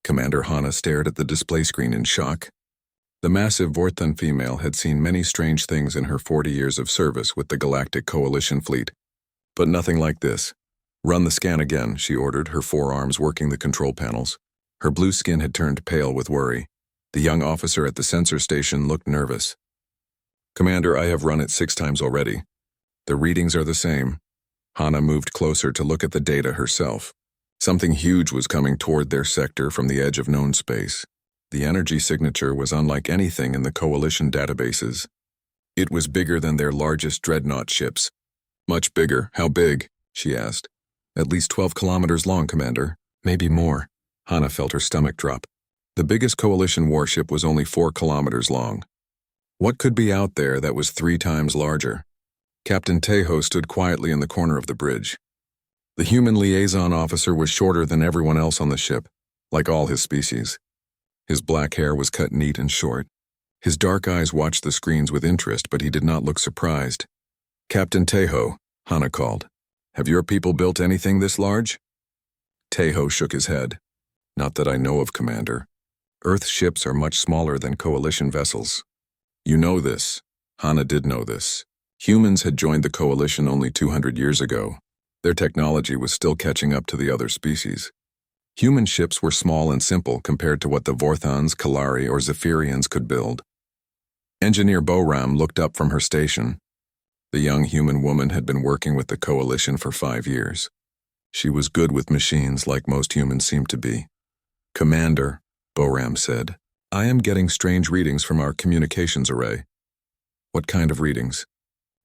Commander Hana stared at the display screen in shock. The massive Vorthon female had seen many strange things in her 40 years of service with the Galactic Coalition fleet, but nothing like this. "Run the scan again," she ordered, her forearms working the control panels. Her blue skin had turned pale with worry. The young officer at the sensor station looked nervous. "Commander, I have run it 6 times already. The readings are the same." Hana moved closer to look at the data herself. Something huge was coming toward their sector from the edge of known space. The energy signature was unlike anything in the Coalition databases. It was bigger than their largest dreadnought ships. "Much bigger. How big?" she asked. "At least 12 kilometers long, Commander. Maybe more." Hana felt her stomach drop. The biggest Coalition warship was only 4 kilometers long. What could be out there that was 3 times larger? Captain Tejo stood quietly in the corner of the bridge. The human liaison officer was shorter than everyone else on the ship, like all his species. His black hair was cut neat and short. His dark eyes watched the screens with interest, but he did not look surprised. "Captain Tejo," Hana called. "Have your people built anything this large?" Tejo shook his head. "Not that I know of, Commander. Earth ships are much smaller than Coalition vessels." "You know this." Hana did know this. Humans had joined the Coalition only 200 years ago. Their technology was still catching up to the other species. Human ships were small and simple compared to what the Vorthons, Kalari, or Zephyrians could build. Engineer Boram looked up from her station. The young human woman had been working with the Coalition for 5 years. She was good with machines like most humans seem to be. "Commander," Boram said, "I am getting strange readings from our communications array." "What kind of readings?"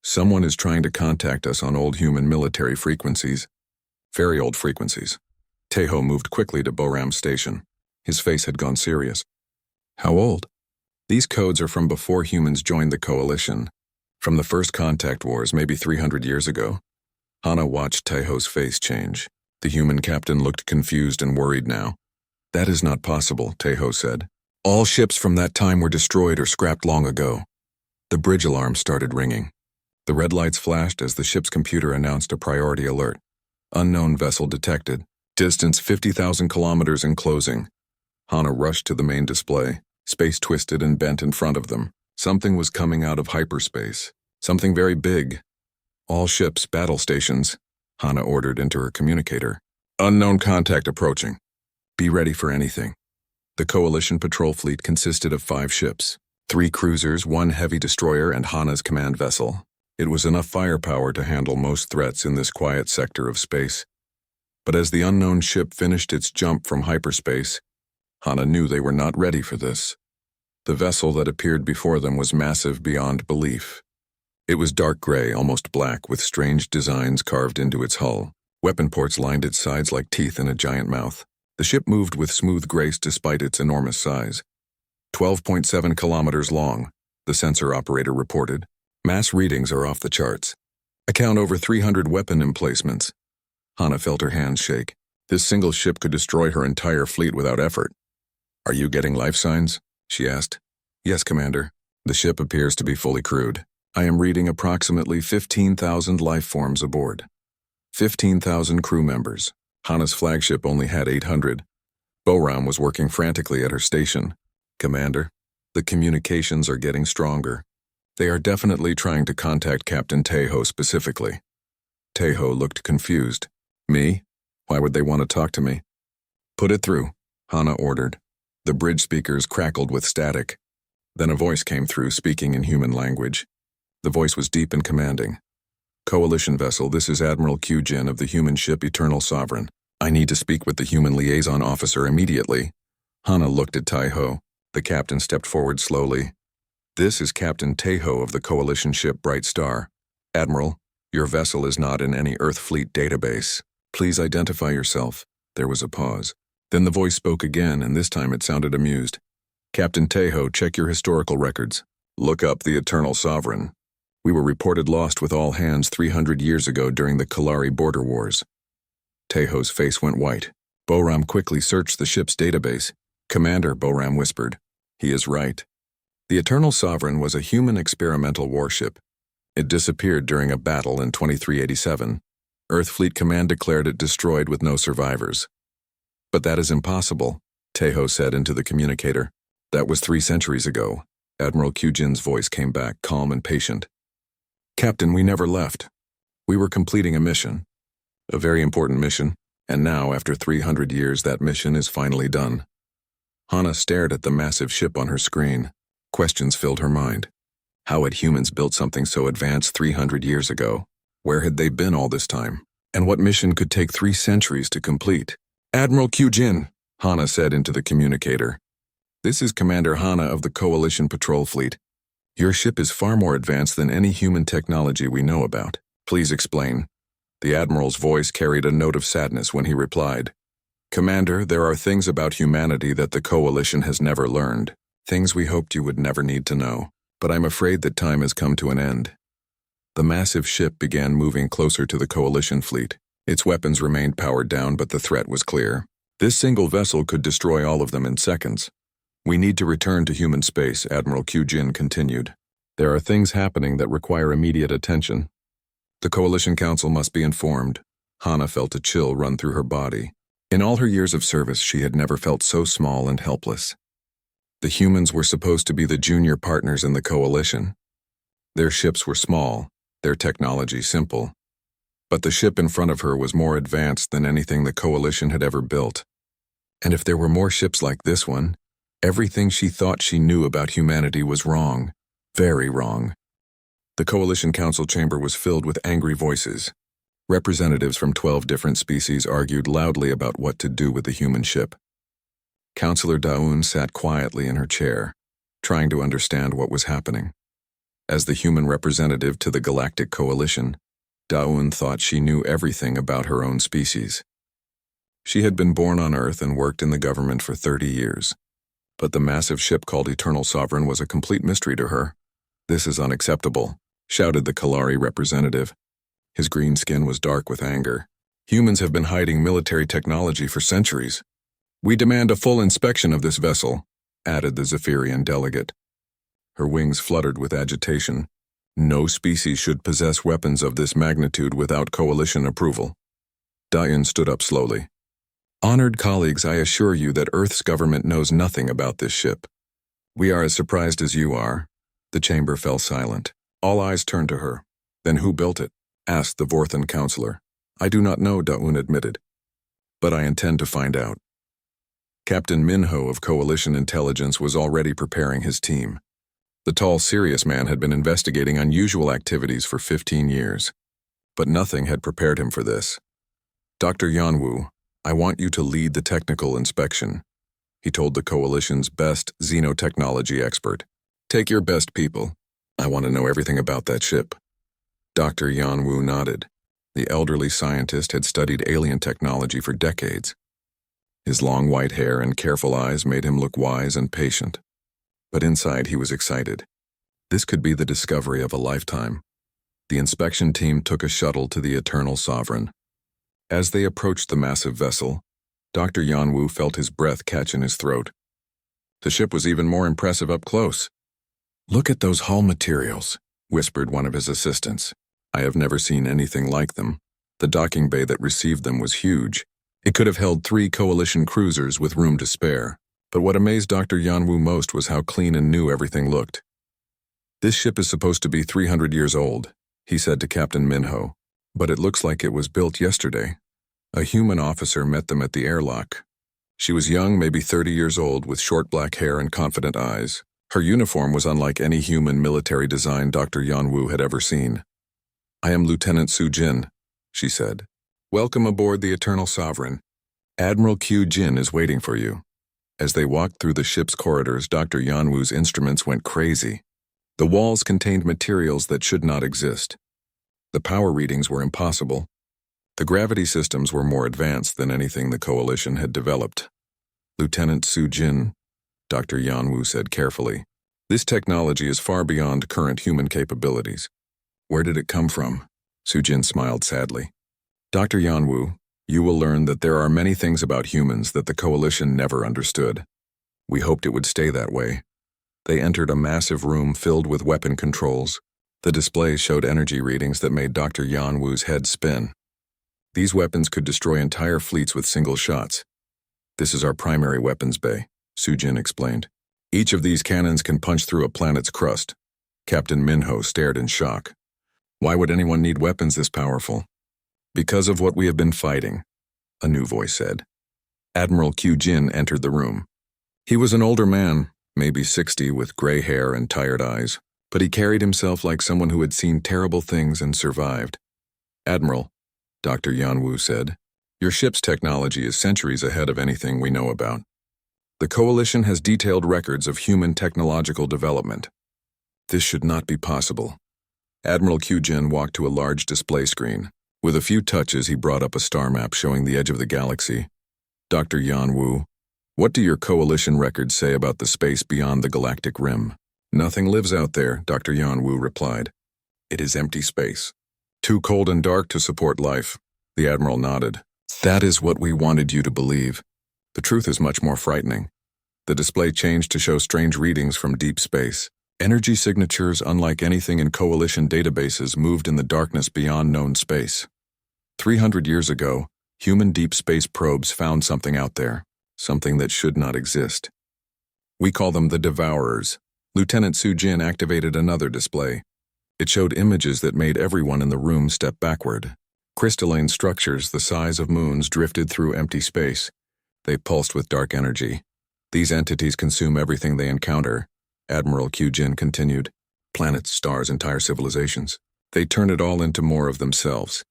"Someone is trying to contact us on old human military frequencies. Very old frequencies." Tejo moved quickly to Boram's station. His face had gone serious. "How old?" "These codes are from before humans joined the Coalition. From the first contact wars, maybe 300 years ago." Hana watched Tejo's face change. The human captain looked confused and worried now. "That is not possible," Tejo said. "All ships from that time were destroyed or scrapped long ago." The bridge alarm started ringing. The red lights flashed as the ship's computer announced a priority alert. "Unknown vessel detected. Distance 50,000 kilometers and closing." Hana rushed to the main display. Space twisted and bent in front of them. Something was coming out of hyperspace. Something very big. "All ships, battle stations," Hana ordered into her communicator. "Unknown contact approaching. Be ready for anything." The Coalition patrol fleet consisted of 5 ships. 3 cruisers, 1 heavy destroyer, and Hana's command vessel. It was enough firepower to handle most threats in this quiet sector of space. But as the unknown ship finished its jump from hyperspace, Hana knew they were not ready for this. The vessel that appeared before them was massive beyond belief. It was dark gray, almost black, with strange designs carved into its hull. Weapon ports lined its sides like teeth in a giant mouth. The ship moved with smooth grace despite its enormous size. 12.7 kilometers long, the sensor operator reported. Mass readings are off the charts. I count over 300 weapon emplacements. Hana felt her hands shake. This single ship could destroy her entire fleet without effort. "Are you getting life signs?" she asked. "Yes, Commander. The ship appears to be fully crewed. I am reading approximately 15,000 life forms aboard. 15,000 crew members." Hana's flagship only had 800. Boram was working frantically at her station. "Commander, the communications are getting stronger. They are definitely trying to contact Captain Tejo specifically." Tejo looked confused. "Me? Why would they want to talk to me?" "Put it through," Hana ordered. The bridge speakers crackled with static. Then a voice came through, speaking in human language. The voice was deep and commanding. "Coalition vessel, this is Admiral Q-Jin of the human ship Eternal Sovereign. I need to speak with the human liaison officer immediately." Hana looked at Tejo. The captain stepped forward slowly. "This is Captain Tejo of the Coalition ship Bright Star. Admiral, your vessel is not in any Earth fleet database. Please identify yourself." There was a pause. Then the voice spoke again, and this time it sounded amused. "Captain Tejo, check your historical records. Look up the Eternal Sovereign. We were reported lost with all hands 300 years ago during the Kalari border wars." Tejo's face went white. Boram quickly searched the ship's database. "Commander," Boram whispered. "He is right. The Eternal Sovereign was a human experimental warship. It disappeared during a battle in 2387. Earth Fleet Command declared it destroyed with no survivors." "But that is impossible." Teho said into the communicator. That was 3 centuries ago. Admiral Kyujin's voice came back, calm and patient. Captain, we never left. We were completing a mission. A very important mission, and now, after 300 years, that mission is finally done. Hana stared at the massive ship on her screen. Questions filled her mind. How had humans built something so advanced 300 years ago? Where had they been all this time? And what mission could take 3 centuries to complete? Admiral Kyujin, Hana said into the communicator. This is Commander Hana of the Coalition Patrol Fleet. Your ship is far more advanced than any human technology we know about. Please explain. The Admiral's voice carried a note of sadness when he replied. Commander, there are things about humanity that the Coalition has never learned. Things we hoped you would never need to know. But I'm afraid that time has come to an end. The massive ship began moving closer to the Coalition fleet. Its weapons remained powered down, but the threat was clear. This single vessel could destroy all of them in seconds. We need to return to human space, Admiral Kyujin continued. There are things happening that require immediate attention. The Coalition Council must be informed. Hana felt a chill run through her body. In all her years of service, she had never felt so small and helpless. The humans were supposed to be the junior partners in the Coalition. Their ships were small, their technology simple. But the ship in front of her was more advanced than anything the Coalition had ever built. And if there were more ships like this one, everything she thought she knew about humanity was wrong. Very wrong. The Coalition Council chamber was filled with angry voices. Representatives from 12 different species argued loudly about what to do with the human ship. Councillor Daun sat quietly in her chair, trying to understand what was happening. As the human representative to the Galactic Coalition, Daun thought she knew everything about her own species. She had been born on Earth and worked in the government for 30 years. But the massive ship called Eternal Sovereign was a complete mystery to her. This is unacceptable, shouted the Kalari representative. His green skin was dark with anger. Humans have been hiding military technology for centuries. We demand a full inspection of this vessel, added the Zephyrian delegate. Her wings fluttered with agitation. No species should possess weapons of this magnitude without Coalition approval. Dayan stood up slowly. Honored colleagues, I assure you that Earth's government knows nothing about this ship. We are as surprised as you are. The chamber fell silent. All eyes turned to her. Then who built it? Asked the Vorthan counselor. I do not know, Daun admitted. But I intend to find out. Captain Minho of Coalition Intelligence was already preparing his team. The tall, serious man had been investigating unusual activities for 15 years. But nothing had prepared him for this. Dr. Yanwu, I want you to lead the technical inspection, he told the Coalition's best xenotechnology expert. Take your best people. I want to know everything about that ship. Dr. Yanwu nodded. The elderly scientist had studied alien technology for decades. His long white hair and careful eyes made him look wise and patient. But inside he was excited. This could be the discovery of a lifetime. The inspection team took a shuttle to the Eternal Sovereign. As they approached the massive vessel, Dr. Yanwu felt his breath catch in his throat. The ship was even more impressive up close. Look at those hull materials, whispered one of his assistants. I have never seen anything like them. The docking bay that received them was huge. It could have held 3 Coalition cruisers with room to spare. But what amazed Dr. Yanwu most was how clean and new everything looked. This ship is supposed to be 300 years old, he said to Captain Minho. But it looks like it was built yesterday. A human officer met them at the airlock. She was young, maybe 30 years old, with short black hair and confident eyes. Her uniform was unlike any human military design Dr. Yanwu had ever seen. I am Lieutenant Su Jin, she said. Welcome aboard the Eternal Sovereign. Admiral Kyujin is waiting for you. As they walked through the ship's corridors, Dr. Yanwu's instruments went crazy. The walls contained materials that should not exist. The power readings were impossible. The gravity systems were more advanced than anything the Coalition had developed. Lieutenant Su Jin, Dr. Yanwu said carefully, this technology is far beyond current human capabilities. Where did it come from? Su Jin smiled sadly. Dr. Yanwu, you will learn that there are many things about humans that the Coalition never understood. We hoped it would stay that way. They entered a massive room filled with weapon controls. The displays showed energy readings that made Dr. Yanwu's head spin. These weapons could destroy entire fleets with single shots. This is our primary weapons bay, Sujin explained. Each of these cannons can punch through a planet's crust. Captain Minho stared in shock. Why would anyone need weapons this powerful? Because of what we have been fighting, a new voice said. Admiral Q Jin entered the room. He was an older man, maybe 60, with gray hair and tired eyes, but he carried himself like someone who had seen terrible things and survived. Admiral, Dr. Yanwu said, your ship's technology is centuries ahead of anything we know about. The Coalition has detailed records of human technological development. This should not be possible. Admiral Q Jin walked to a large display screen. With a few touches, he brought up a star map showing the edge of the galaxy. Dr. Yanwu, what do your Coalition records say about the space beyond the galactic rim? Nothing lives out there, Dr. Yanwu replied. It is empty space. Too cold and dark to support life. The Admiral nodded. That is what we wanted you to believe. The truth is much more frightening. The display changed to show strange readings from deep space. Energy signatures unlike anything in Coalition databases moved in the darkness beyond known space. 300 years ago, human deep space probes found something out there, something that should not exist. We call them the Devourers. Lieutenant Sujin activated another display. It showed images that made everyone in the room step backward. Crystalline structures the size of moons drifted through empty space. They pulsed with dark energy. These entities consume everything they encounter. Admiral Q Jin continued. Planets, stars, entire civilizations. They turn it all into more of themselves.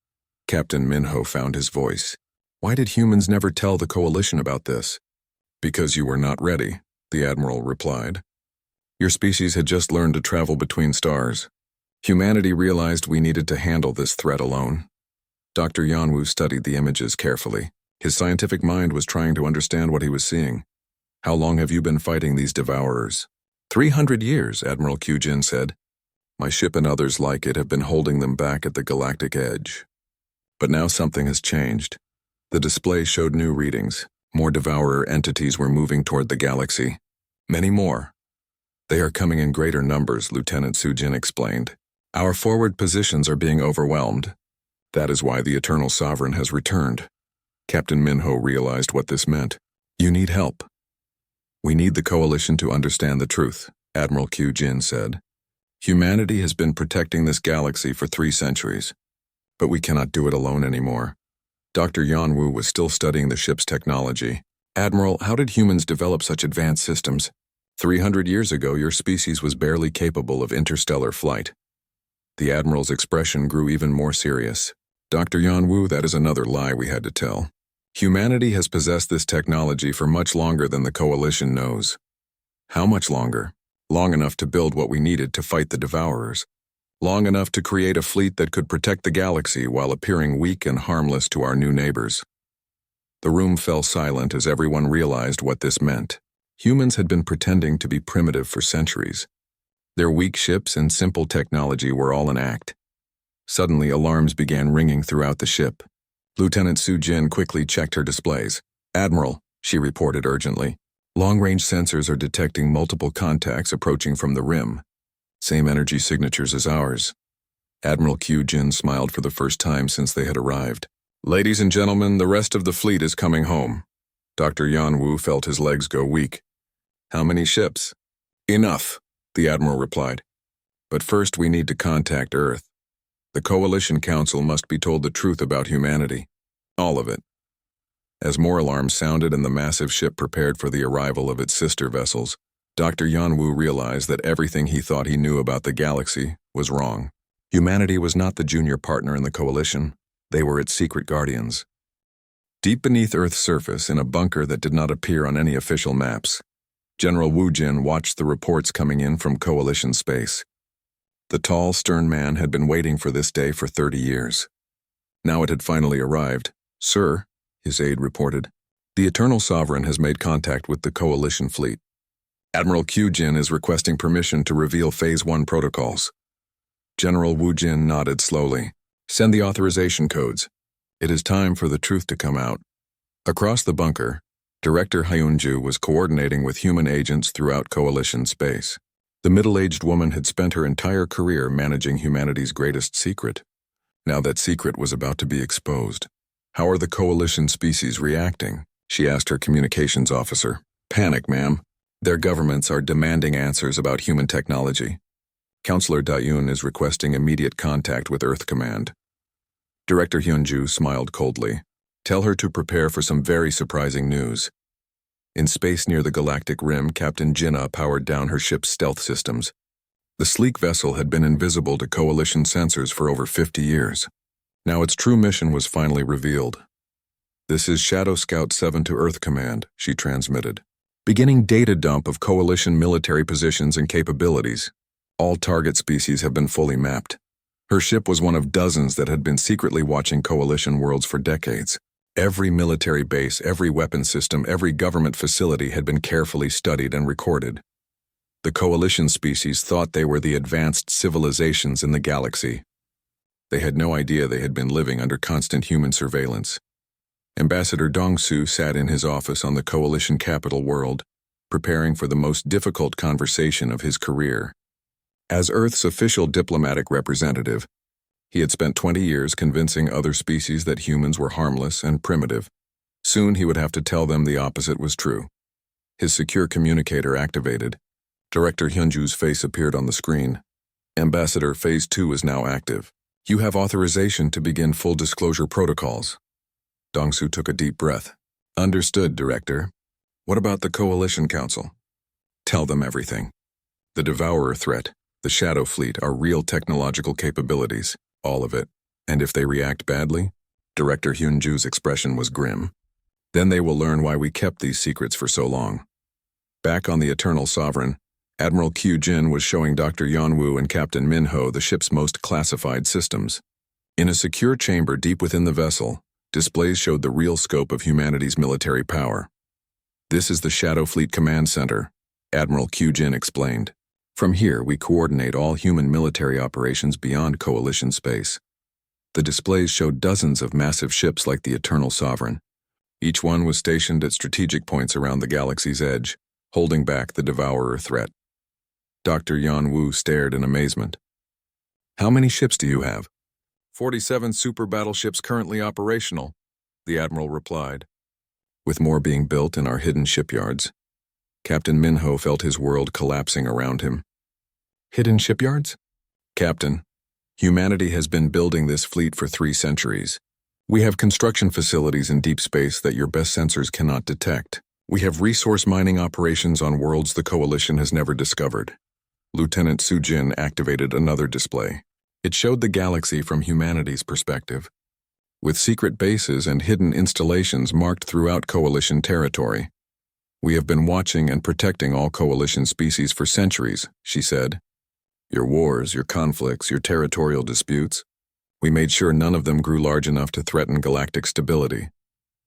Captain Minho found his voice. Why did humans never tell the Coalition about this? Because you were not ready, the Admiral replied. Your species had just learned to travel between stars. Humanity realized we needed to handle this threat alone. Dr. Yanwu studied the images carefully. His scientific mind was trying to understand what he was seeing. How long have you been fighting these Devourers? 300 years, Admiral Q Jin said. My ship and others like it have been holding them back at the galactic edge. But now something has changed. The display showed new readings. More Devourer entities were moving toward the galaxy. Many more. They are coming in greater numbers, Lieutenant Sujin explained. Our forward positions are being overwhelmed. That is why the Eternal Sovereign has returned. Captain Minho realized what this meant. You need help. We need the Coalition to understand the truth, Admiral Q Jin said. Humanity has been protecting this galaxy for 3 centuries. But we cannot do it alone anymore. Dr. Yanwu was still studying the ship's technology. Admiral, how did humans develop such advanced systems? 300 years ago, your species was barely capable of interstellar flight. The Admiral's expression grew even more serious. Dr. Yanwu, that is another lie we had to tell. Humanity has possessed this technology for much longer than the Coalition knows. How much longer? Long enough to build what we needed to fight the Devourers. Long enough to create a fleet that could protect the galaxy while appearing weak and harmless to our new neighbors. The room fell silent as everyone realized what this meant. Humans had been pretending to be primitive for centuries. Their weak ships and simple technology were all an act. Suddenly, alarms began ringing throughout the ship. Lieutenant Sujin quickly checked her displays. Admiral, she reported urgently. Long-range sensors are detecting multiple contacts approaching from the rim. Same energy signatures as ours. Admiral Q Jin smiled for the first time since they had arrived. Ladies and gentlemen, the rest of the fleet is coming home. Dr. Yanwu felt his legs go weak. How many ships? Enough, the Admiral replied. But first we need to contact Earth. The Coalition Council must be told the truth about humanity. All of it. As more alarms sounded and the massive ship prepared for the arrival of its sister vessels, Dr. Yanwu realized that everything he thought he knew about the galaxy was wrong. Humanity was not the junior partner in the Coalition. They were its secret guardians. Deep beneath Earth's surface, in a bunker that did not appear on any official maps, General Wu Jin watched the reports coming in from Coalition space. The tall, stern man had been waiting for this day for 30 years. Now it had finally arrived. Sir, his aide reported, the Eternal Sovereign has made contact with the Coalition fleet. Admiral Q Jin is requesting permission to reveal Phase 1 protocols. General Wu Jin nodded slowly. Send the authorization codes. It is time for the truth to come out. Across the bunker, Director Hyunju was coordinating with human agents throughout Coalition space. The middle-aged woman had spent her entire career managing humanity's greatest secret. Now that secret was about to be exposed. How are the Coalition species reacting? she asked her communications officer. Panic, ma'am. Their governments are demanding answers about human technology. Counselor Dayun is requesting immediate contact with Earth Command. Director Hyunju smiled coldly. Tell her to prepare for some very surprising news. In space near the Galactic Rim, Captain Jinnah powered down her ship's stealth systems. The sleek vessel had been invisible to Coalition sensors for over 50 years. Now its true mission was finally revealed. This is Shadow Scout 7 to Earth Command, she transmitted. Beginning data dump of Coalition military positions and capabilities. All target species have been fully mapped. Her ship was one of dozens that had been secretly watching Coalition worlds for decades. Every military base, every weapon system, every government facility had been carefully studied and recorded. The Coalition species thought they were the advanced civilizations in the galaxy. They had no idea they had been living under constant human surveillance. Ambassador Dong-Su sat in his office on the Coalition capital world, preparing for the most difficult conversation of his career. As Earth's official diplomatic representative, he had spent 20 years convincing other species that humans were harmless and primitive. Soon he would have to tell them the opposite was true. His secure communicator activated. Director Hyunju's face appeared on the screen. Ambassador, Phase 2 is now active. You have authorization to begin full disclosure protocols. Dong-Su took a deep breath. Understood, Director. What about the Coalition Council? Tell them everything. The Devourer threat, the Shadow Fleet are real technological capabilities, all of it. And if they react badly? Director Hyunju's expression was grim. Then they will learn why we kept these secrets for so long. Back on the Eternal Sovereign, Admiral Q Jin was showing Dr. Yanwu and Captain Minho the ship's most classified systems. In a secure chamber deep within the vessel, displays showed the real scope of humanity's military power. This is the Shadow Fleet Command Center, Admiral Q Jin explained. From here, we coordinate all human military operations beyond Coalition space. The displays showed dozens of massive ships like the Eternal Sovereign. Each one was stationed at strategic points around the galaxy's edge, holding back the Devourer threat. Dr. Yanwu stared in amazement. How many ships do you have? 47 superbattleships currently operational, the Admiral replied. With more being built in our hidden shipyards. Captain Minho felt his world collapsing around him. Hidden shipyards? Captain, humanity has been building this fleet for 3 centuries. We have construction facilities in deep space that your best sensors cannot detect. We have resource mining operations on worlds the Coalition has never discovered. Lieutenant Sujin activated another display. It showed the galaxy from humanity's perspective, with secret bases and hidden installations marked throughout Coalition territory. We have been watching and protecting all Coalition species for centuries, she said. Your wars, your conflicts, your territorial disputes. We made sure none of them grew large enough to threaten galactic stability.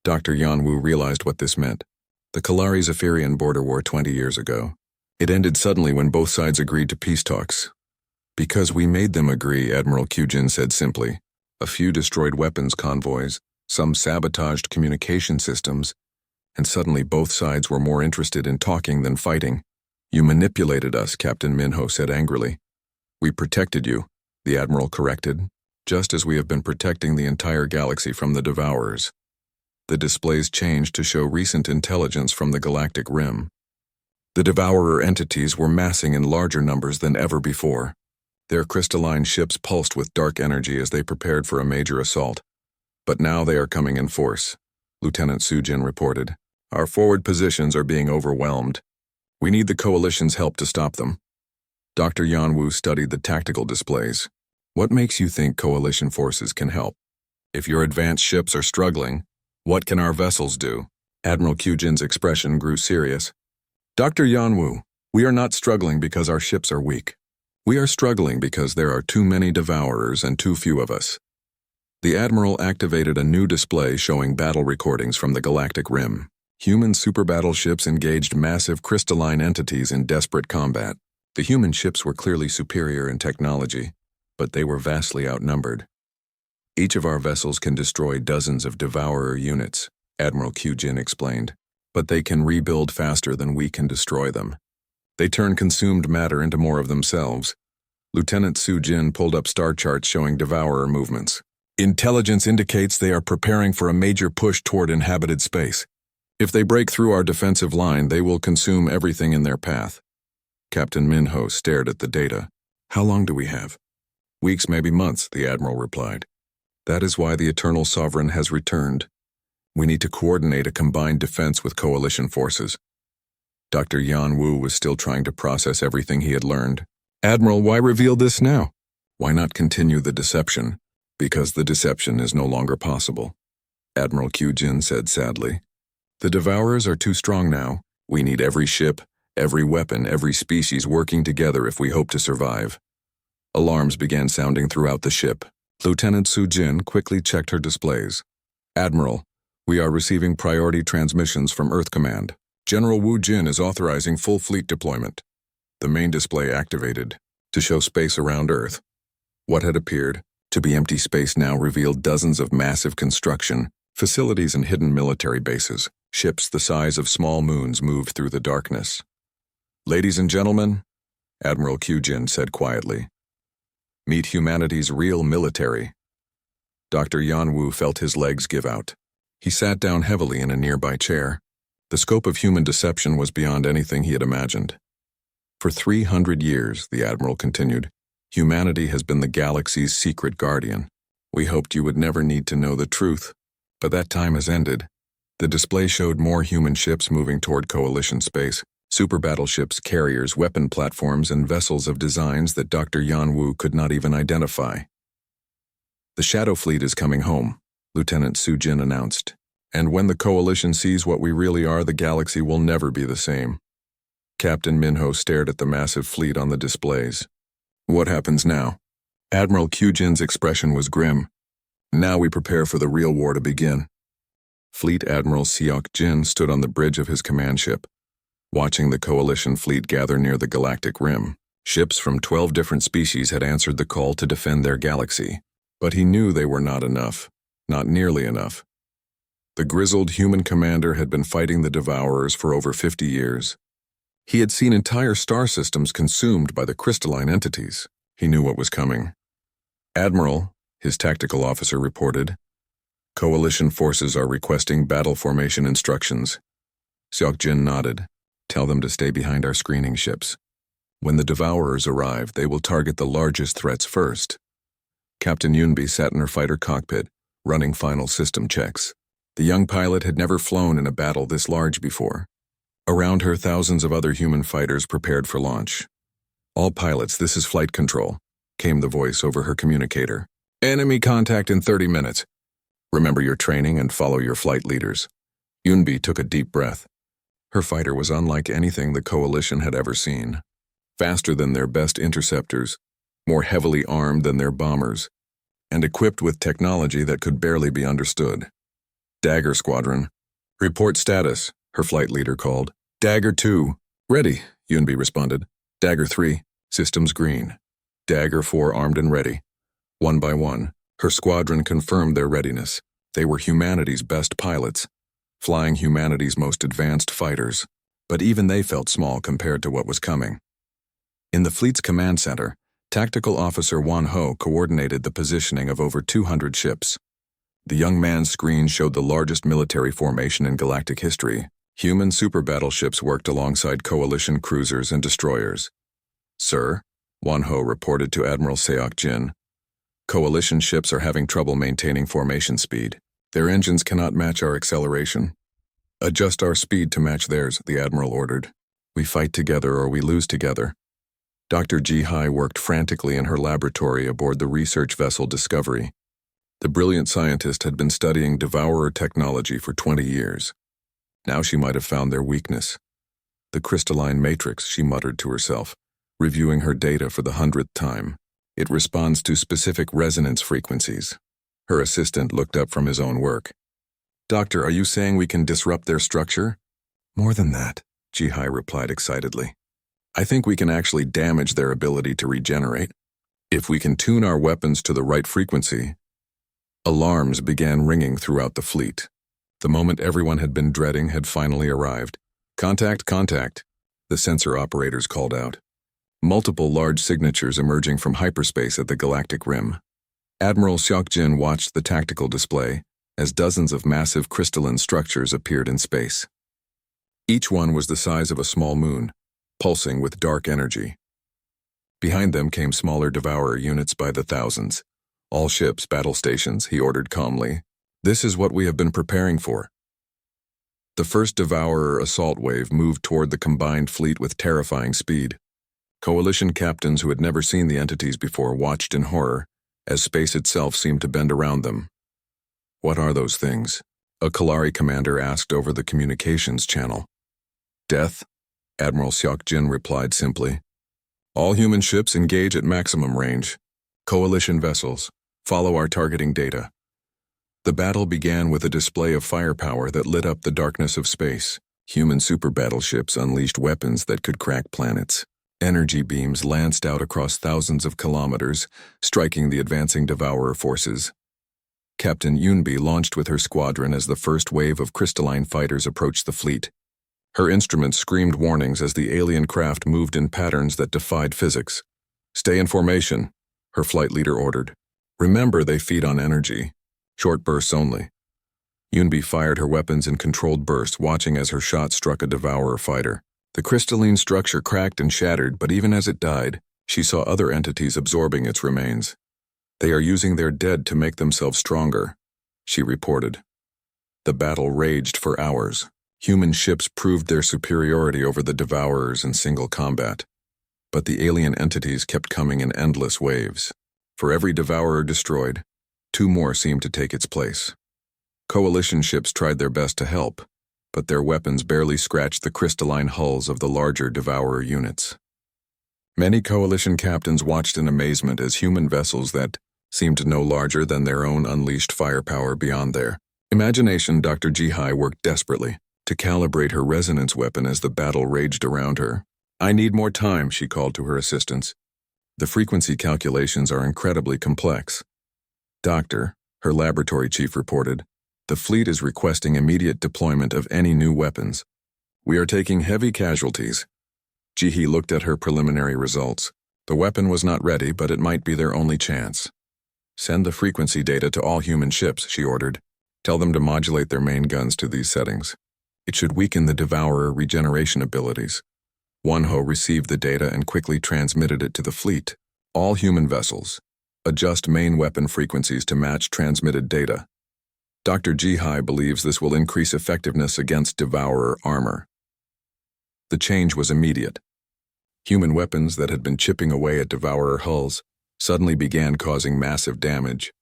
Dr. Yanwu realized what this meant. The Kalari-Zephyrian border war 20 years ago. It ended suddenly when both sides agreed to peace talks. Because we made them agree, Admiral Kyujin said simply. A few destroyed weapons convoys, some sabotaged communication systems, and suddenly both sides were more interested in talking than fighting. You manipulated us, Captain Minho said angrily. We protected you, the Admiral corrected, just as we have been protecting the entire galaxy from the Devourers. The displays changed to show recent intelligence from the Galactic Rim. The Devourer entities were massing in larger numbers than ever before. Their crystalline ships pulsed with dark energy as they prepared for a major assault. But now they are coming in force, Lieutenant Sujin reported. Our forward positions are being overwhelmed. We need the Coalition's help to stop them. Dr. Yanwu studied the tactical displays. What makes you think Coalition forces can help? If your advanced ships are struggling, what can our vessels do? Admiral Kyujin's expression grew serious. Dr. Yanwu, we are not struggling because our ships are weak. We are struggling because there are too many Devourers and too few of us. The Admiral activated a new display showing battle recordings from the Galactic Rim. Human superbattleships engaged massive crystalline entities in desperate combat. The human ships were clearly superior in technology, but they were vastly outnumbered. Each of our vessels can destroy dozens of Devourer units, Admiral Kyujin explained, but they can rebuild faster than we can destroy them. They turn consumed matter into more of themselves. Lieutenant Sujin pulled up star charts showing Devourer movements. Intelligence indicates they are preparing for a major push toward inhabited space. If they break through our defensive line, they will consume everything in their path. Captain Minho stared at the data. How long do we have? Weeks, maybe months, the Admiral replied. That is why the Eternal Sovereign has returned. We need to coordinate a combined defense with coalition forces. Dr. Yan Wu was still trying to process everything he had learned. Admiral, why reveal this now? Why not continue the deception? Because the deception is no longer possible. Admiral Q Jin said sadly. The Devourers are too strong now. We need every ship, every weapon, every species working together if we hope to survive. Alarms began sounding throughout the ship. Lieutenant Su Jin quickly checked her displays. Admiral, we are receiving priority transmissions from Earth Command. General Wu Jin is authorizing full fleet deployment. The main display activated to show space around Earth. What had appeared to be empty space now revealed dozens of massive construction, facilities and hidden military bases. Ships the size of small moons moved through the darkness. Ladies and gentlemen, Admiral Q Jin said quietly, meet humanity's real military. Dr. Yan Wu felt his legs give out. He sat down heavily in a nearby chair. The scope of human deception was beyond anything he had imagined. For 300 years, the Admiral continued, humanity has been the galaxy's secret guardian. We hoped you would never need to know the truth, but that time has ended. The display showed more human ships moving toward coalition space, superbattleships, carriers, weapon platforms, and vessels of designs that Dr. Yan Wu could not even identify. The Shadow Fleet is coming home, Lieutenant Su Jin announced. And when the coalition sees what we really are, the galaxy will never be the same. Captain Minho stared at the massive fleet on the displays. What happens now? Admiral Q Jin's expression was grim. Now we prepare for the real war to begin. Fleet Admiral Seok Jin stood on the bridge of his command ship, watching the coalition fleet gather near the galactic rim. Ships from 12 different species had answered the call to defend their galaxy, but he knew they were not enough, not nearly enough. The grizzled human commander had been fighting the Devourers for over 50 years. He had seen entire star systems consumed by the crystalline entities. He knew what was coming. Admiral, his tactical officer reported, coalition forces are requesting battle formation instructions. Seok Jin nodded. Tell them to stay behind our screening ships. When the Devourers arrive, they will target the largest threats first. Captain Yunbi sat in her fighter cockpit, running final system checks. The young pilot had never flown in a battle this large before. Around her, thousands of other human fighters prepared for launch. All pilots, this is flight control, came the voice over her communicator. Enemy contact in 30 minutes. Remember your training and follow your flight leaders. Yunbi took a deep breath. Her fighter was unlike anything the coalition had ever seen. Faster than their best interceptors, more heavily armed than their bombers, and equipped with technology that could barely be understood. Dagger Squadron. Report status, her flight leader called. Dagger 2. Ready, Yunbi responded. Dagger 3. Systems green. Dagger 4 armed and ready. One by one, her squadron confirmed their readiness. They were humanity's best pilots, flying humanity's most advanced fighters, but even they felt small compared to what was coming. In the fleet's command center, Tactical Officer Wan Ho coordinated the positioning of over 200 ships. The young man's screen showed the largest military formation in galactic history. Human superbattleships worked alongside coalition cruisers and destroyers. Sir, Wan Ho reported to Admiral Seok Jin, coalition ships are having trouble maintaining formation speed. Their engines cannot match our acceleration. Adjust our speed to match theirs, the Admiral ordered. We fight together or we lose together. Dr. Ji Hai worked frantically in her laboratory aboard the research vessel Discovery. The brilliant scientist had been studying Devourer technology for 20 years. Now she might have found their weakness. The crystalline matrix, she muttered to herself, reviewing her data for the 100th time. It responds to specific resonance frequencies. Her assistant looked up from his own work. Doctor, are you saying we can disrupt their structure? More than that, Ji Hai replied excitedly. I think we can actually damage their ability to regenerate. If we can tune our weapons to the right frequency. Alarms began ringing throughout the fleet. The moment everyone had been dreading had finally arrived. Contact, contact, the sensor operators called out. Multiple large signatures emerging from hyperspace at the galactic rim. Admiral Seok Jin watched the tactical display, as dozens of massive crystalline structures appeared in space. Each one was the size of a small moon, pulsing with dark energy. Behind them came smaller Devourer units by the thousands. All ships, battle stations, he ordered calmly. This is what we have been preparing for. The first Devourer assault wave moved toward the combined fleet with terrifying speed. Coalition captains who had never seen the entities before watched in horror, as space itself seemed to bend around them. What are those things? A Kalari commander asked over the communications channel. Death, Admiral Seok Jin replied simply. All human ships engage at maximum range. Coalition vessels, follow our targeting data. The battle began with a display of firepower that lit up the darkness of space. Human superbattleships unleashed weapons that could crack planets. Energy beams lanced out across thousands of kilometers, striking the advancing Devourer forces. Captain Yunbi launched with her squadron as the first wave of crystalline fighters approached the fleet. Her instruments screamed warnings as the alien craft moved in patterns that defied physics. Stay in formation, her flight leader ordered. Remember, they feed on energy. Short bursts only. Yunbi fired her weapons in controlled bursts, watching as her shot struck a Devourer fighter. The crystalline structure cracked and shattered, but even as it died, she saw other entities absorbing its remains. They are using their dead to make themselves stronger, she reported. The battle raged for hours. Human ships proved their superiority over the Devourers in single combat. But the alien entities kept coming in endless waves. For every Devourer destroyed, 2 more seemed to take its place. Coalition ships tried their best to help, but their weapons barely scratched the crystalline hulls of the larger Devourer units. Many Coalition captains watched in amazement as human vessels that seemed no larger than their own unleashed firepower beyond their imagination. Dr. Jihai worked desperately to calibrate her resonance weapon as the battle raged around her. I need more time, she called to her assistants. The frequency calculations are incredibly complex. Doctor, her laboratory chief reported, the fleet is requesting immediate deployment of any new weapons. We are taking heavy casualties. Jihi looked at her preliminary results. The weapon was not ready, but it might be their only chance. Send the frequency data to all human ships, she ordered. Tell them to modulate their main guns to these settings. It should weaken the Devourer regeneration abilities. Wonho received the data and quickly transmitted it to the fleet. All human vessels. Adjust main weapon frequencies to match transmitted data. Dr. Jihai believes this will increase effectiveness against Devourer armor. The change was immediate. Human weapons that had been chipping away at Devourer hulls suddenly began causing massive damage.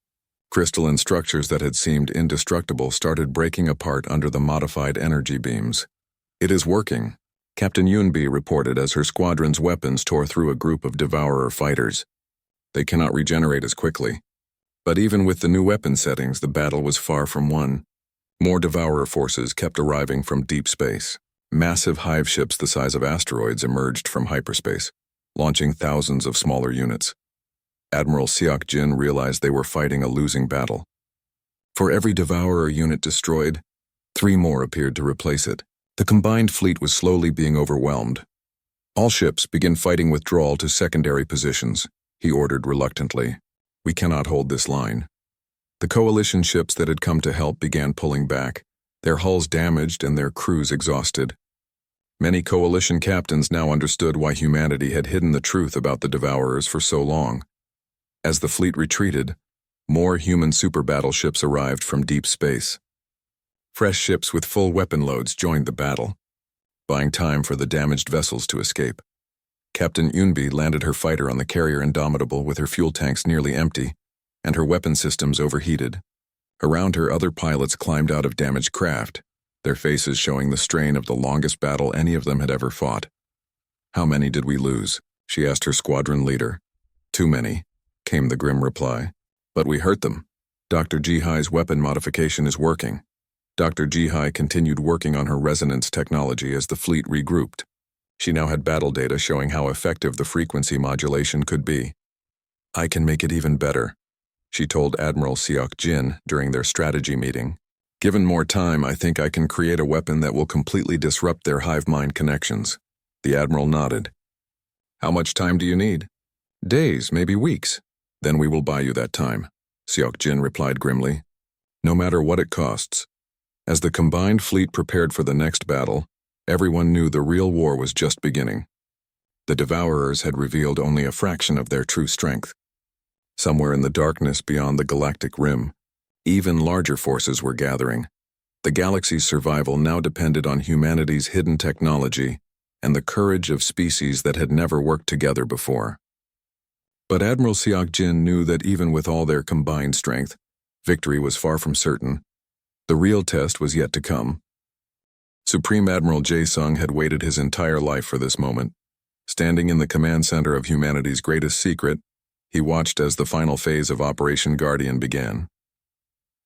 Crystalline structures that had seemed indestructible started breaking apart under the modified energy beams. It is working, Captain Yunbi reported as her squadron's weapons tore through a group of Devourer fighters. They cannot regenerate as quickly. But even with the new weapon settings, the battle was far from won. More Devourer forces kept arriving from deep space. Massive hive ships the size of asteroids emerged from hyperspace, launching thousands of smaller units. Admiral Seok Jin realized they were fighting a losing battle. For every Devourer unit destroyed, 3 more appeared to replace it. The combined fleet was slowly being overwhelmed. All ships begin fighting withdrawal to secondary positions, he ordered reluctantly. We cannot hold this line. The coalition ships that had come to help began pulling back, their hulls damaged and their crews exhausted. Many coalition captains now understood why humanity had hidden the truth about the Devourers for so long. As the fleet retreated, more human superbattleships arrived from deep space. Fresh ships with full weapon loads joined the battle, buying time for the damaged vessels to escape. Captain Yunbi landed her fighter on the carrier Indomitable with her fuel tanks nearly empty and her weapon systems overheated. Around her, other pilots climbed out of damaged craft, their faces showing the strain of the longest battle any of them had ever fought. How many did we lose? She asked her squadron leader. Too many, came the grim reply. But we hurt them. Dr. Jihai's weapon modification is working. Dr. Jihai continued working on her resonance technology as the fleet regrouped. She now had battle data showing how effective the frequency modulation could be. I can make it even better, she told Admiral Seok Jin during their strategy meeting. Given more time, I think I can create a weapon that will completely disrupt their hive mind connections. The Admiral nodded. How much time do you need? Days, maybe weeks. Then we will buy you that time, Seok Jin replied grimly. no matter what it costs. As the combined fleet prepared for the next battle, everyone knew the real war was just beginning. The Devourers had revealed only a fraction of their true strength. Somewhere in the darkness beyond the galactic rim, even larger forces were gathering. The galaxy's survival now depended on humanity's hidden technology and the courage of species that had never worked together before. But Admiral Siak Jin knew that even with all their combined strength, victory was far from certain. The real test was yet to come. Supreme Admiral Jae-sung had waited his entire life for this moment. Standing in the command center of humanity's greatest secret, he watched as the final phase of Operation Guardian began.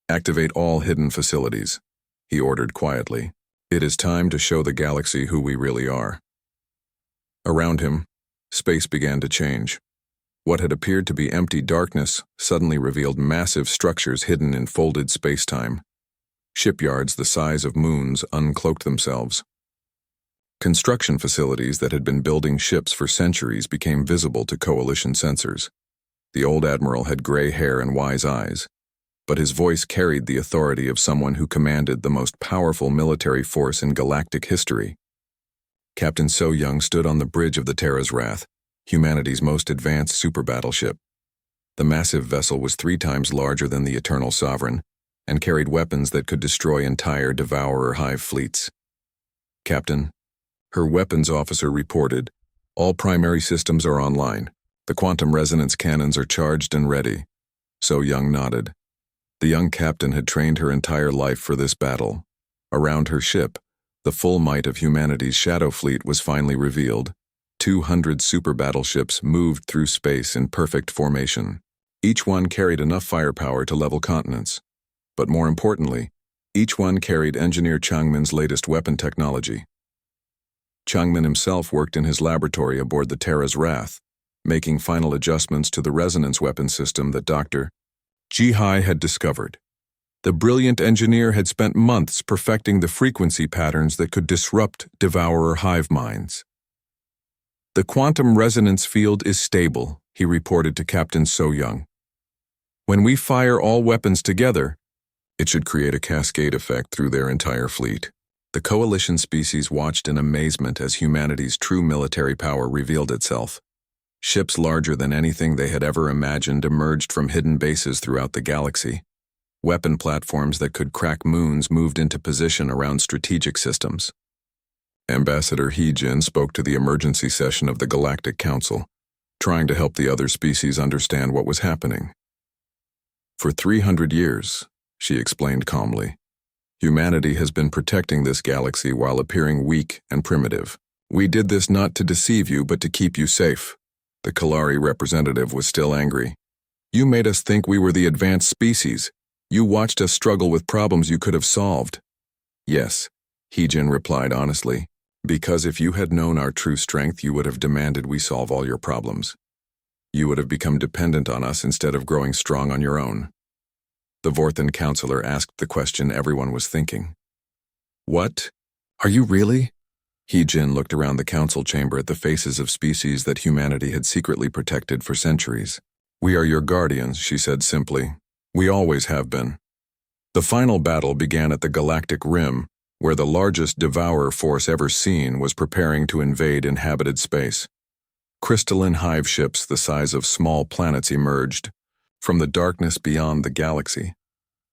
"Activate all hidden facilities," he ordered quietly. "It is time to show the galaxy who we really are." Around him, space began to change. What had appeared to be empty darkness suddenly revealed massive structures hidden in folded space-time. Shipyards the size of moons uncloaked themselves. Construction facilities that had been building ships for centuries became visible to coalition sensors. The old admiral had gray hair and wise eyes, but his voice carried the authority of someone who commanded the most powerful military force in galactic history. Captain So-young stood on the bridge of the Terra's Wrath, humanity's most advanced superbattleship. The massive vessel was 3 times larger than the Eternal Sovereign and carried weapons that could destroy entire Devourer hive fleets. "Captain," her weapons officer reported, "all primary systems are online. The quantum resonance cannons are charged and ready." So-young nodded. The young captain had trained her entire life for this battle. Around her ship, the full might of humanity's shadow fleet was finally revealed. 200 superbattleships moved through space in perfect formation. Each one carried enough firepower to level continents. But more importantly, each one carried Engineer Changmin's latest weapon technology. Changmin himself worked in his laboratory aboard the Terra's Wrath, making final adjustments to the resonance weapon system that Dr. Ji-hai had discovered. The brilliant engineer had spent months perfecting the frequency patterns that could disrupt Devourer hive minds. "The quantum resonance field is stable," he reported to Captain So-young. "When we fire all weapons together, it should create a cascade effect through their entire fleet." The coalition species watched in amazement as humanity's true military power revealed itself. Ships larger than anything they had ever imagined emerged from hidden bases throughout the galaxy. Weapon platforms that could crack moons moved into position around strategic systems. Ambassador He-jin spoke to the emergency session of the Galactic Council, trying to help the other species understand what was happening. "For 300 years, she explained calmly, humanity has been protecting this galaxy while appearing weak and primitive. We did this not to deceive you, but to keep you safe." The Kalari representative was still angry. "You made us think we were the advanced species. You watched us struggle with problems you could have solved." "Yes," He-jin replied honestly, "because if you had known our true strength, you would have demanded we solve all your problems. You would have become dependent on us instead of growing strong on your own." The Vorthan counselor asked the question everyone was thinking. "What? Are you really?" He-jin looked around the council chamber at the faces of species that humanity had secretly protected for centuries. "We are your guardians," she said simply. "We always have been." The final battle began at the galactic rim, where the largest devourer force ever seen was preparing to invade inhabited space. Crystalline hive ships the size of small planets emerged from the darkness beyond the galaxy,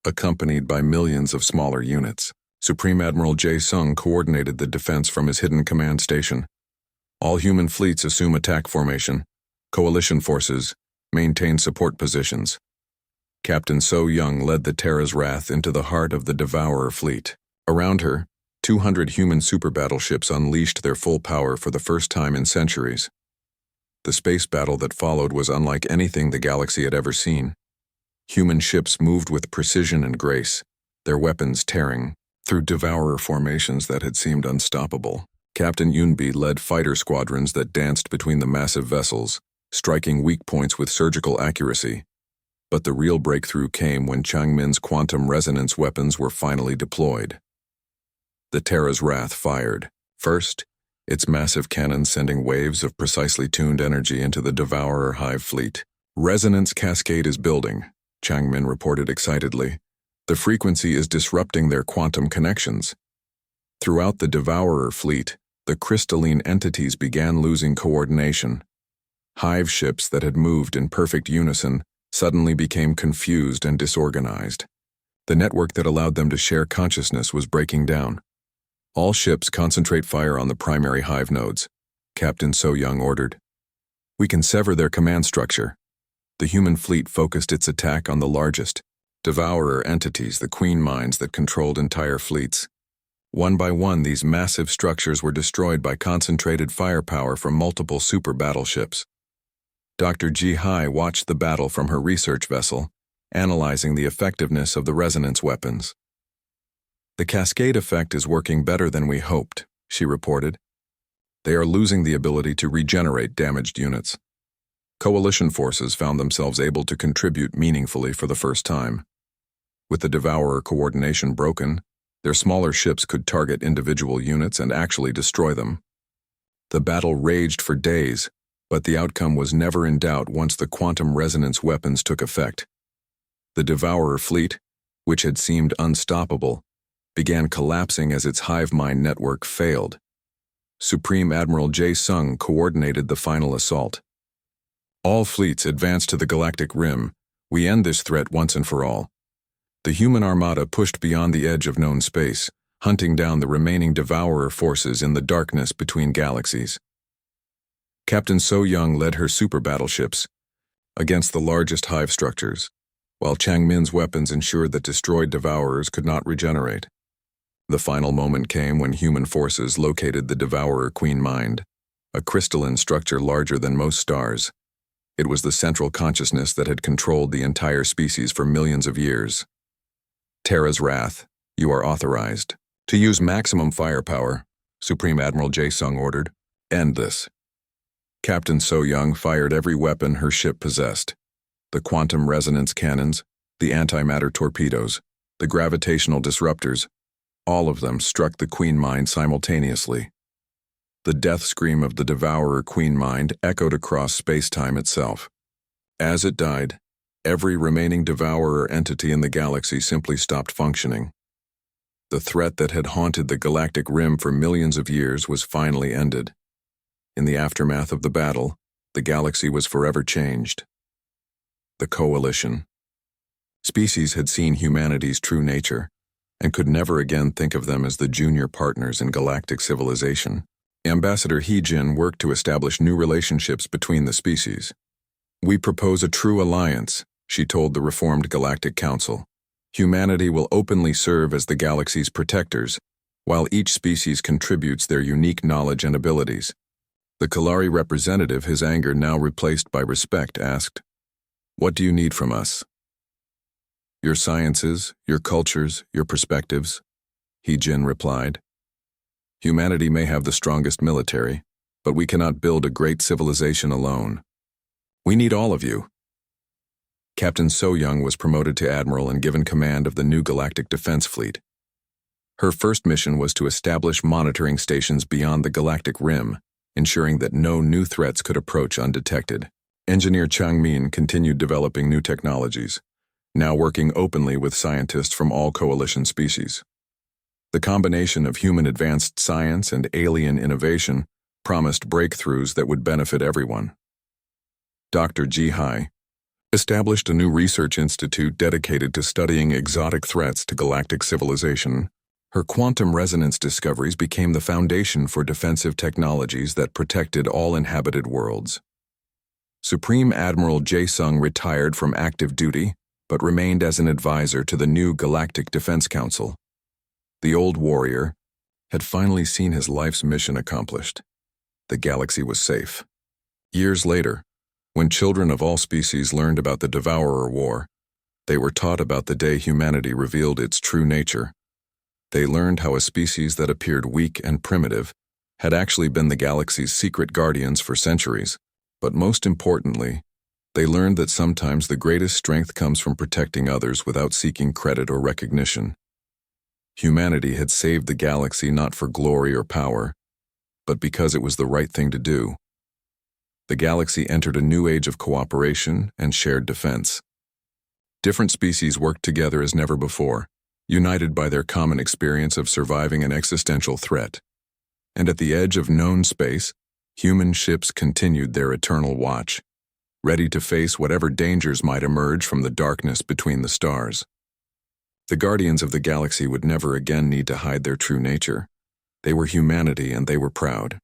accompanied by millions of smaller units. Supreme Admiral Jae-sung coordinated the defense from his hidden command station. "All human fleets assume attack formation. Coalition forces maintain support positions." Captain So-young led the Terra's Wrath into the heart of the Devourer fleet. Around her, 200 human superbattleships unleashed their full power for the first time in centuries. The space battle that followed was unlike anything the galaxy had ever seen. Human ships moved with precision and grace, their weapons tearing through Devourer formations that had seemed unstoppable. Captain Yunbi led fighter squadrons that danced between the massive vessels, striking weak points with surgical accuracy. But the real breakthrough came when Changmin's quantum resonance weapons were finally deployed. The Terra's Wrath fired. First, its massive cannons sending waves of precisely tuned energy into the Devourer hive fleet. "Resonance cascade is building," Changmin reported excitedly. The frequency is disrupting their quantum connections. Throughout the Devourer fleet, the crystalline entities began losing coordination. Hive ships that had moved in perfect unison suddenly became confused and disorganized. The network that allowed them to share consciousness was breaking down. All ships concentrate fire on the primary hive nodes, Captain So Young ordered. We can sever their command structure. The human fleet focused its attack on the largest Devourer entities, the queen minds that controlled entire fleets. One by one, these massive structures were destroyed by concentrated firepower from multiple super battleships. Dr. Ji Hai watched the battle from her research vessel, analyzing the effectiveness of the resonance weapons. The cascade effect is working better than we hoped, she reported. They are losing the ability to regenerate damaged units. Coalition forces found themselves able to contribute meaningfully for the first time. With the Devourer coordination broken, their smaller ships could target individual units and actually destroy them. The battle raged for days, but the outcome was never in doubt once the quantum resonance weapons took effect. The Devourer fleet, which had seemed unstoppable, began collapsing as its hive mind network failed. Supreme Admiral Jae Sung coordinated the final assault. All fleets advance to the Galactic Rim. We end this threat once and for all. The human armada pushed beyond the edge of known space, hunting down the remaining Devourer forces in the darkness between galaxies. Captain So Young led her super battleships against the largest hive structures, while Chang Min's weapons ensured that destroyed Devourers could not regenerate. The final moment came when human forces located the Devourer Queen Mind, a crystalline structure larger than most stars. It was the central consciousness that had controlled the entire species for millions of years. Terra's wrath, you are authorized to use maximum firepower, Supreme Admiral Jae Sung ordered. End this. Captain So Young fired every weapon her ship possessed. The quantum resonance cannons, the antimatter torpedoes, the gravitational disruptors, all of them struck the Queen Mind simultaneously. The death scream of the Devourer Queen Mind echoed across space-time itself. As it died, every remaining Devourer entity in the galaxy simply stopped functioning. The threat that had haunted the Galactic Rim for millions of years was finally ended. In the aftermath of the battle, the galaxy was forever changed. The Coalition. Species had seen humanity's true nature, and could never again think of them as the junior partners in galactic civilization. Ambassador He Jin worked to establish new relationships between the species. We propose a true alliance, she told the reformed Galactic Council. Humanity will openly serve as the galaxy's protectors, while each species contributes their unique knowledge and abilities. The Kalari representative, his anger now replaced by respect, asked, "What do you need from us?" "Your sciences, your cultures, your perspectives," He Jin replied. "Humanity may have the strongest military, but we cannot build a great civilization alone. We need all of you." Captain So Young was promoted to admiral and given command of the new Galactic Defense Fleet. Her first mission was to establish monitoring stations beyond the Galactic Rim, ensuring that no new threats could approach undetected. Engineer Chang Min continued developing new technologies, now working openly with scientists from all Coalition species. The combination of human advanced science and alien innovation promised breakthroughs that would benefit everyone. Dr. Ji Hai established a new research institute dedicated to studying exotic threats to galactic civilization. Her quantum resonance discoveries became the foundation for defensive technologies that protected all inhabited worlds. Supreme Admiral Jae Sung retired from active duty, but remained as an advisor to the new Galactic Defense Council. The old warrior had finally seen his life's mission accomplished. The galaxy was safe. Years later, when children of all species learned about the Devourer War, they were taught about the day humanity revealed its true nature. They learned how a species that appeared weak and primitive had actually been the galaxy's secret guardians for centuries. But most importantly, they learned that sometimes the greatest strength comes from protecting others without seeking credit or recognition. Humanity had saved the galaxy not for glory or power, but because it was the right thing to do. The galaxy entered a new age of cooperation and shared defense. Different species worked together as never before, united by their common experience of surviving an existential threat. And at the edge of known space, human ships continued their eternal watch, ready to face whatever dangers might emerge from the darkness between the stars. The guardians of the galaxy would never again need to hide their true nature. They were humanity and they were proud.